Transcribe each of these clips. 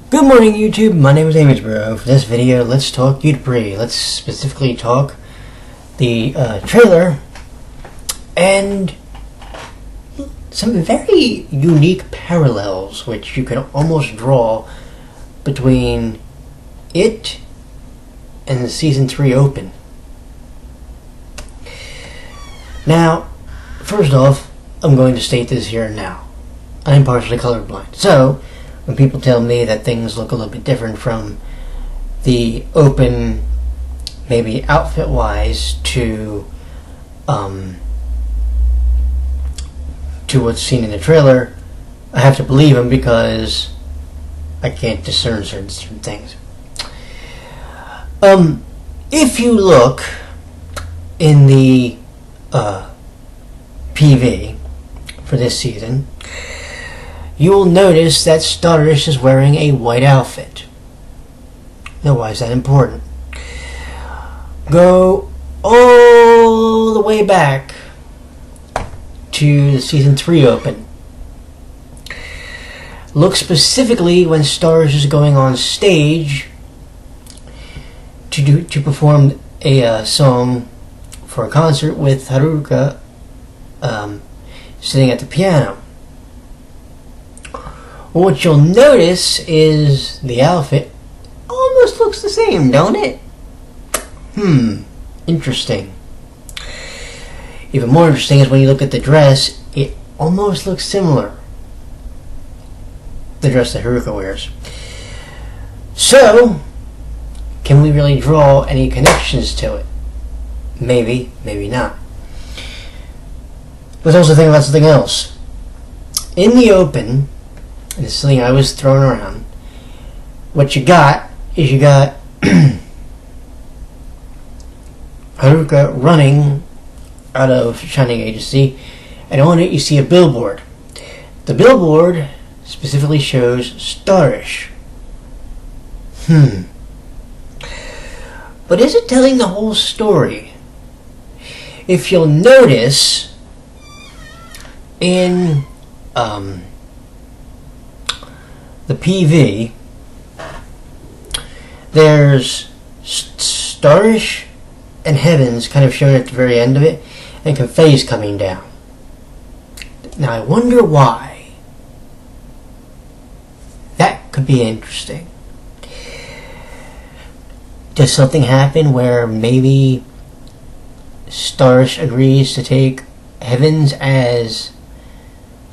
Good morning, YouTube. My name is HEAVENS, bro. For this video, let's talk UtaPri. Let's specifically talk the trailer and some very unique parallels which you can almost draw between it and the Season 3 open. Now, first off, I'm going to state this here now. I'm partially colorblind, so when people tell me that things look a little bit different from the open, maybe outfit-wise, to what's seen in the trailer, I have to believe them because I can't discern certain things. If you look in the PV for this season, you will notice that Starish is wearing a white outfit. Now, why is that important? Go all the way back to the Season 3 open. Look specifically when Starish is going on stage to perform a song for a concert with Haruka sitting at the piano. What you'll notice is the outfit almost looks the same, don't it? Interesting. Even more interesting is when you look at the dress, it almost looks similar. The dress that Haruka wears. So, can we really draw any connections to it? Maybe, maybe not. But also think about something else. In the open, and this thing I was throwing around, what you got is you got Haruka running out of Shining Agency, and on it you see a billboard. The billboard specifically shows Starish. But is it telling the whole story? If you'll notice, in the PV, there's Starish and Heavens kind of shown at the very end of it, and Confetti's coming down. Now I wonder why. That could be interesting. Does something happen where maybe Starish agrees to take Heavens as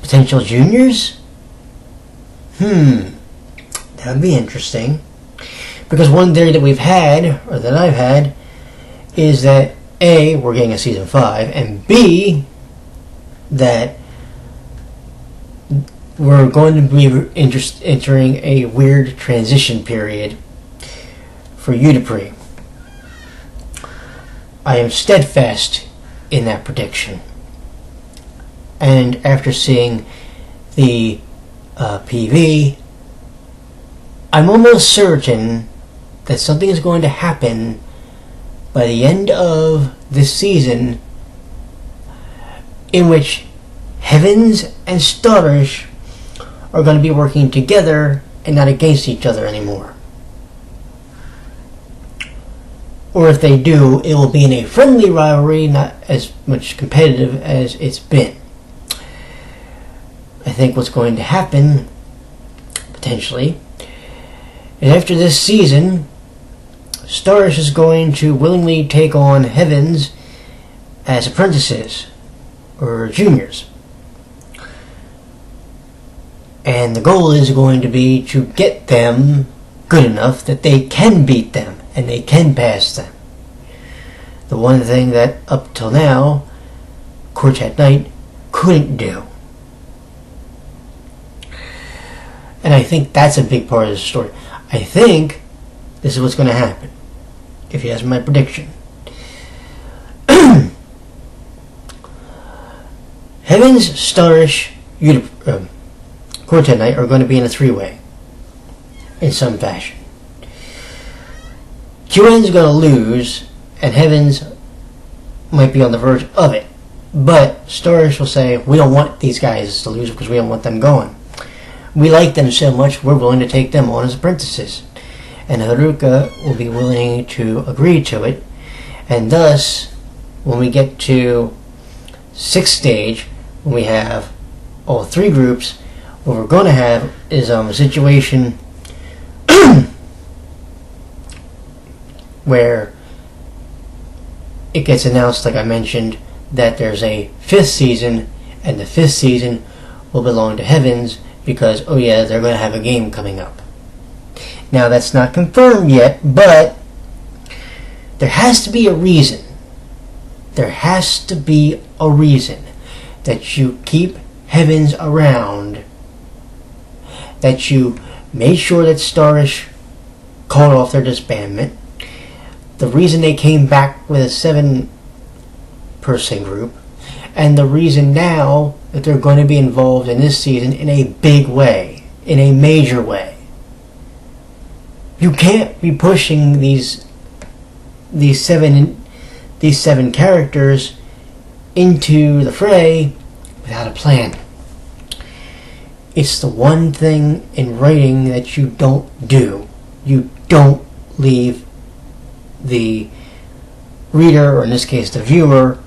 potential juniors? That would be interesting. Because one theory that we've had, or that I've had, is that A, we're getting a Season 5, and B, that we're going to be entering a weird transition period for UtaPri. I am steadfast in that prediction. And after seeing the PV, I'm almost certain that something is going to happen by the end of this season in which Heavens and Starish are going to be working together and not against each other anymore. Or if they do, it will be in a friendly rivalry, not as much competitive as it's been. I think what's going to happen, potentially, is after this season, Starish is going to willingly take on Heavens as apprentices, or juniors. And the goal is going to be to get them good enough that they can beat them, and they can pass them. The one thing that, up till now, Quartet Knight couldn't do. And I think that's a big part of the story. I think this is what's going to happen, if you ask my prediction. Heavens, Starish, Quartet Knight are going to be in a three-way in some fashion. QN's going to lose, and Heavens might be on the verge of it. But Starish will say, we don't want these guys to lose because we don't want them going. We like them so much, we're willing to take them on as apprentices. And Haruka will be willing to agree to it. And thus, when we get to 6th stage, when we have all 3 groups, what we're going to have is a situation where it gets announced, like I mentioned, that there's a 5th season, and the 5th season will belong to Heavens because, oh yeah, they're going to have a game coming up. Now, that's not confirmed yet, but there has to be a reason. There has to be a reason that you keep Heavens around, that you made sure that Starish called off their disbandment. The reason they came back with a 7-person group, and the reason now that they're going to be involved in this season in a big way, in a major way. You can't be pushing these 7 characters into the fray without a plan. It's the one thing in writing that you don't do. You don't leave the reader, or in this case the viewer,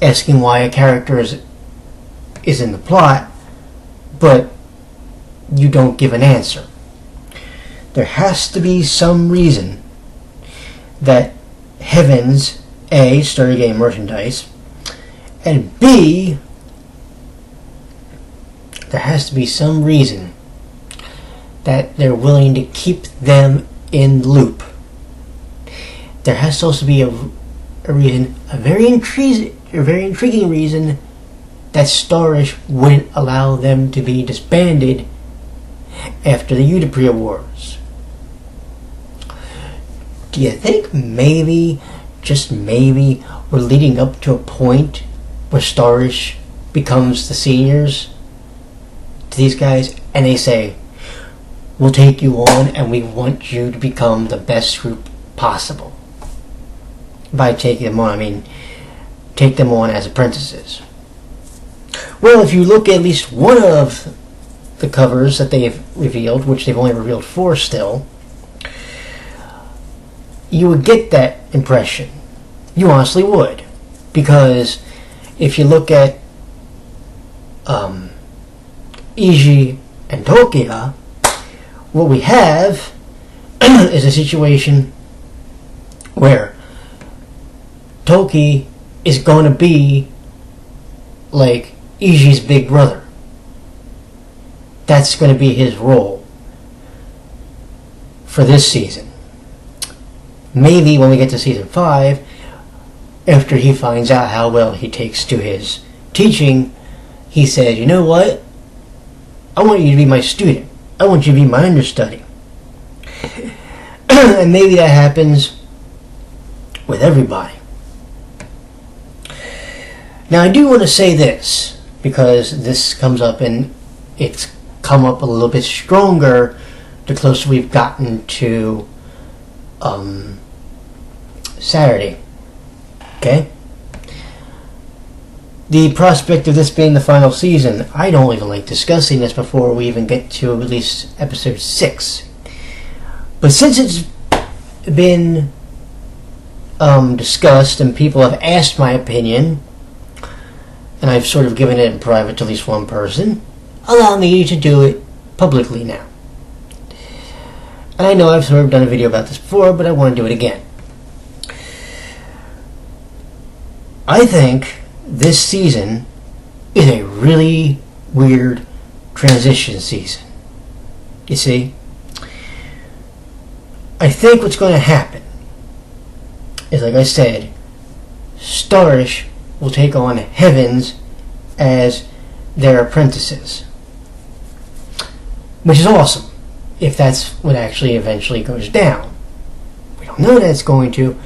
asking why a character is in the plot, but you don't give an answer. There has to be some reason that Heavens, A, started getting merchandise, and B, there has to be some reason that they're willing to keep them in the loop. There has to also be a reason, a very intriguing reason, that Starish wouldn't allow them to be disbanded after the UtaPri Awards. Do you think maybe, just maybe, we're leading up to a point where Starish becomes the seniors to these guys, and they say, we'll take you on and we want you to become the best group possible? By taking them on, I mean take them on as apprentices. Well, if you look at least one of the covers that they've revealed, which they've only revealed 4 still, you would get that impression. You honestly would. Because if you look at Iji and Tokia, what we have is a situation where Toki is going to be like Iji's big brother. That's going to be his role for this season. Maybe when we get to season 5, after he finds out how well he takes to his teaching, he says, you know what? I want you to be my student. I want you to be my understudy. And maybe that happens with everybody. Now, I do want to say this, because this comes up, and it's come up a little bit stronger the closer we've gotten to Saturday. Okay? The prospect of this being the final season, I don't even like discussing this before we even get to at least episode 6. But since it's been discussed and people have asked my opinion, and I've sort of given it in private to at least one person, allow me to do it publicly now. And I know I've sort of done a video about this before, but I want to do it again. I think this season is a really weird transition season. You see? I think what's going to happen is, like I said, Starish will take on Heavens as their apprentices. Which is awesome, if that's what actually eventually goes down. We don't know that it's going to,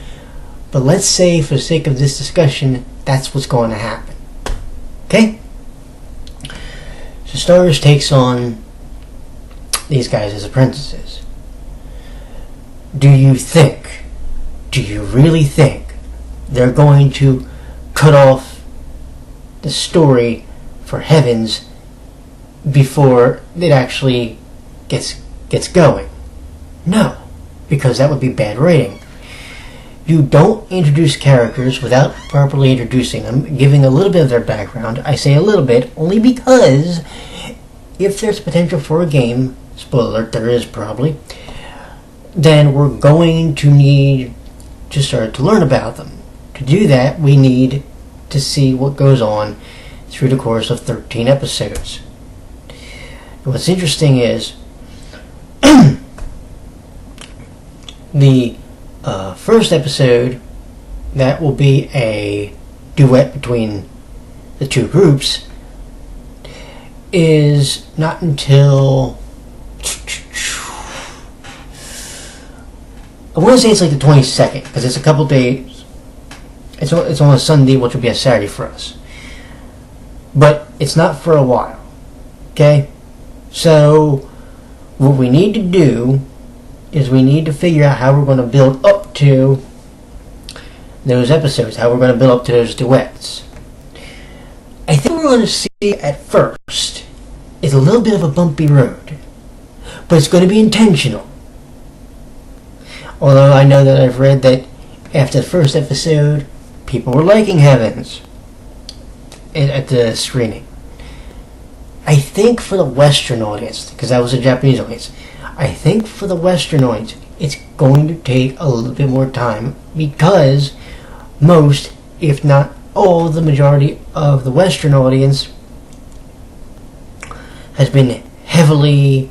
but let's say, for the sake of this discussion, that's what's going to happen. Okay? So Starish takes on these guys as apprentices. Do you really think they're going to cut off the story for Heavens before it actually gets going. No, because that would be bad writing. You don't introduce characters without properly introducing them, giving a little bit of their background. I say a little bit only because if there's potential for a game, spoiler alert, there is probably, then we're going to need to start to learn about them. To do that, we need to see what goes on through the course of 13 episodes. And what's interesting is the first episode, that will be a duet between the two groups, is not until I want to say it's like the 22nd, because it's a couple days. It's on a Sunday, which will be a Saturday for us. But it's not for a while. Okay? So, what we need to do is we need to figure out how we're going to build up to those episodes, how we're going to build up to those duets. I think we're going to see at first is a little bit of a bumpy road, but it's going to be intentional. Although I know that I've read that after the first episode, people were liking Heavens at the screening. I think for the Western audience, because that was a Japanese audience, I think for the Western audience, it's going to take a little bit more time, because most, if not all, the majority of the Western audience has been heavily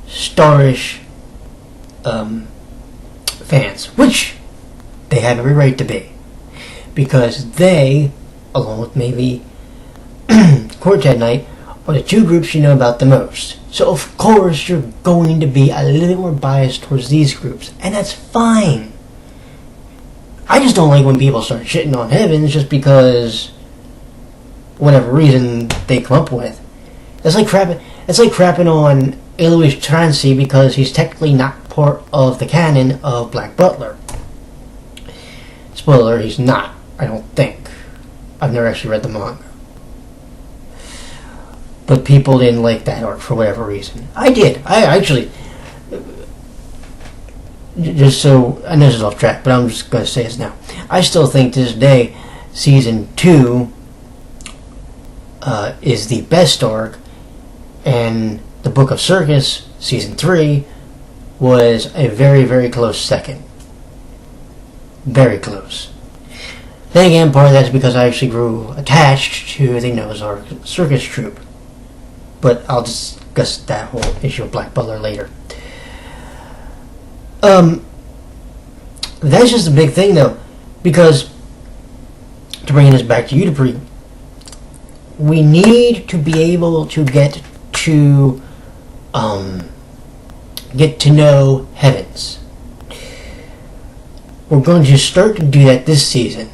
Starish fans, which they have every right to be, because they, along with maybe Quartet Night, are the two groups you know about the most. So of course you're going to be a little bit more biased towards these groups, and that's fine. I just don't like when people start shitting on Heavens just because whatever reason they come up with. It's like crapping on Eloise Trancy because he's technically not part of the canon of Black Butler. Spoiler, he's not, I don't think. I've never actually read the manga. But people didn't like that arc for whatever reason. I did. I actually... Just so... I know this is off track, but I'm just going to say this now. I still think to this day, Season 2 is the best arc, and the Book of Circus, Season 3, was a very, very close second. Very close. Then again, part of that's because I actually grew attached to the Noah's Ark Circus troupe. But I'll discuss that whole issue of Black Butler later. That's just a big thing, though, because to bring this back to UtaPri, we need to be able to get to know Heavens. We're going to start to do that this season.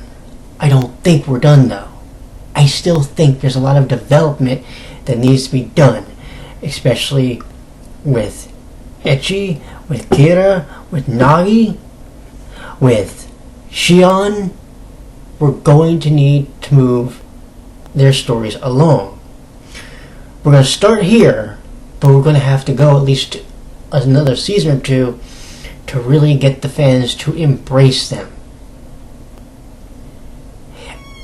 I don't think we're done, though. I still think there's a lot of development that needs to be done, especially with Echi, with Kira, with Nagi, with Shion. We're going to need to move their stories along. We're going to start here, but we're going to have to go at least another season or two to really get the fans to embrace them.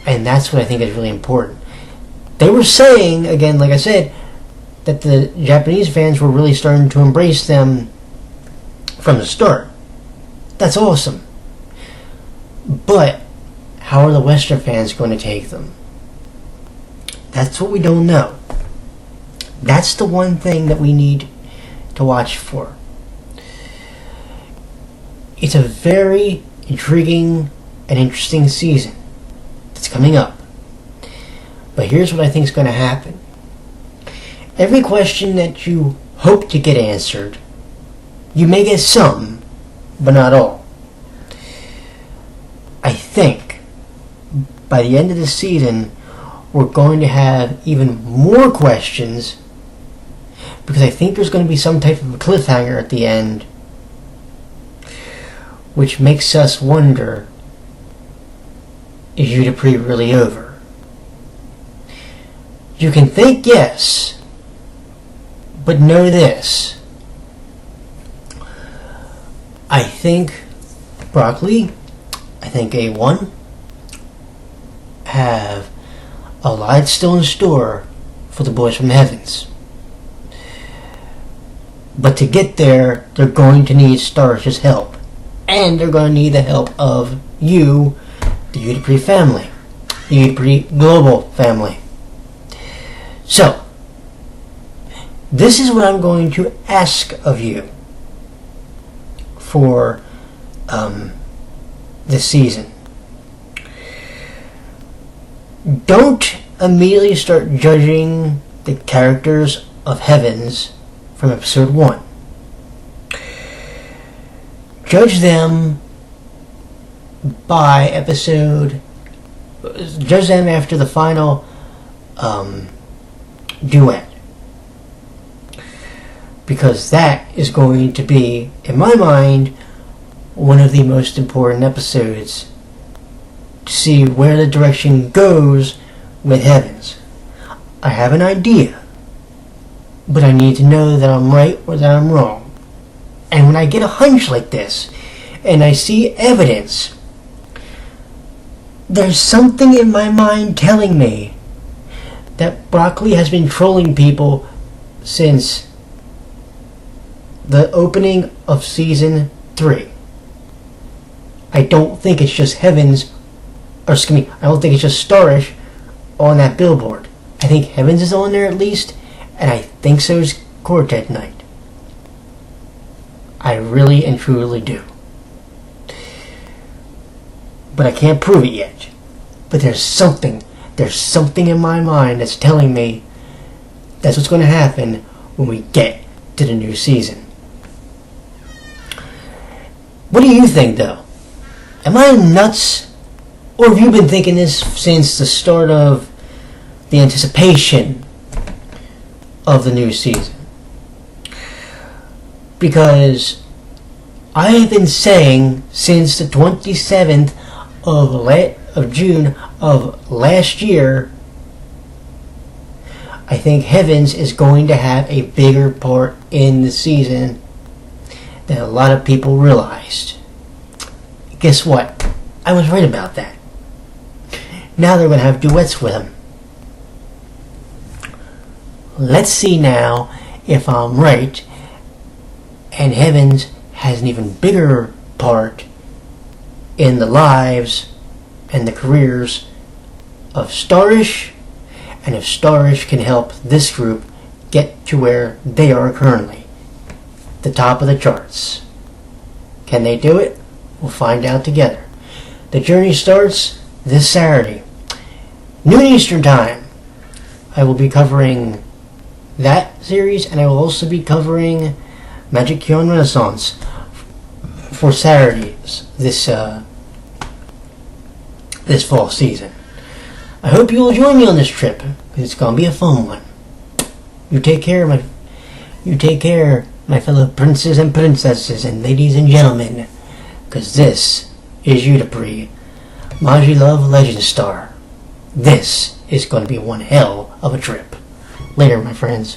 And that's what I think is really important. They were saying, again, like I said, that the Japanese fans were really starting to embrace them from the start. That's awesome. But how are the Western fans going to take them? That's what we don't know. That's the one thing that we need to watch for. It's a very intriguing and interesting season that's coming up. But here's what I think is going to happen. Every question that you hope to get answered, you may get some, but not all. I think by the end of the season, we're going to have even more questions, because I think there's going to be some type of a cliffhanger at the end, which makes us wonder, is UtaPri really over? You can think yes, but know this. I think Broccoli, I think A1 have a lot still in store for the boys from Heavens. But to get there, they're going to need Starish's help. And they're going to need the help of you, the UtaPri family. The UtaPri global family. So, this is what I'm going to ask of you for this season. Don't immediately start judging the characters of Heavens from episode 1. Judge them by episode... Judge them after the final duet. Because that is going to be, in my mind, one of the most important episodes to see where the direction goes with Heavens. I have an idea, but I need to know that I'm right or that I'm wrong. And when I get a hunch like this, and I see evidence, there's something in my mind telling me that Broccoli has been trolling people since the opening of season 3. I don't think it's just Heavens, or excuse me, I don't think it's just Starish on that billboard. I think Heavens is on there at least, and I think so is Quartet Night. I really and truly do. But I can't prove it yet. But there's something in my mind that's telling me that's what's going to happen when we get to the new season. What do you think, though? Am I nuts? Or have you been thinking this since the start of the anticipation of the new season? Because I have been saying since the 27th of June of last year, I think Heavens is going to have a bigger part in the season than a lot of people realized. Guess what? I was right about that. Now they're going to have duets with him. Let's see now if I'm right and Heavens has an even bigger part in the lives and the careers of Starish, and if Starish can help this group get to where they are currently, the top of the charts. Can they do it? We'll find out together. The journey starts this Saturday, noon Eastern Time. I will be covering that series, and I will also be covering Magic QN Renaissance for Saturdays this fall season. I hope you will join me on this trip, because it's going to be a fun one. You take care, my fellow princes and princesses and ladies and gentlemen, because this is UtaPri, Maji Love Legend Star. This is going to be one hell of a trip. Later, my friends.